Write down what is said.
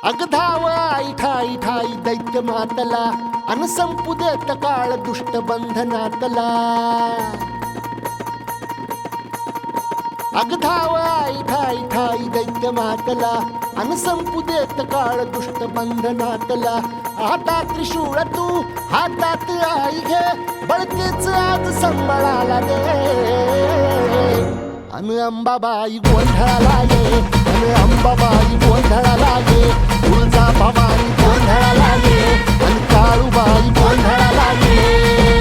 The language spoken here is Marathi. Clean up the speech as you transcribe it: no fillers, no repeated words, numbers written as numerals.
अग धाव आई ठाई ठाई दैत्य मातला अन संपू देत काळ दुष्ट बंधनातला अग धाव आई ठाई ठाई दैत्य मातला अन संपू देत काळ दुष्ट बंधनातला आता त्रिशूळ तू हातात आई घे बळकेच आज संबळाला दे अन अंबाबाई गोंधळाला ये अन अंबाबाई गोंधळाला ये तुळजा भवानी गोंधळाला ये अन काळूबाई गोंधळाला ये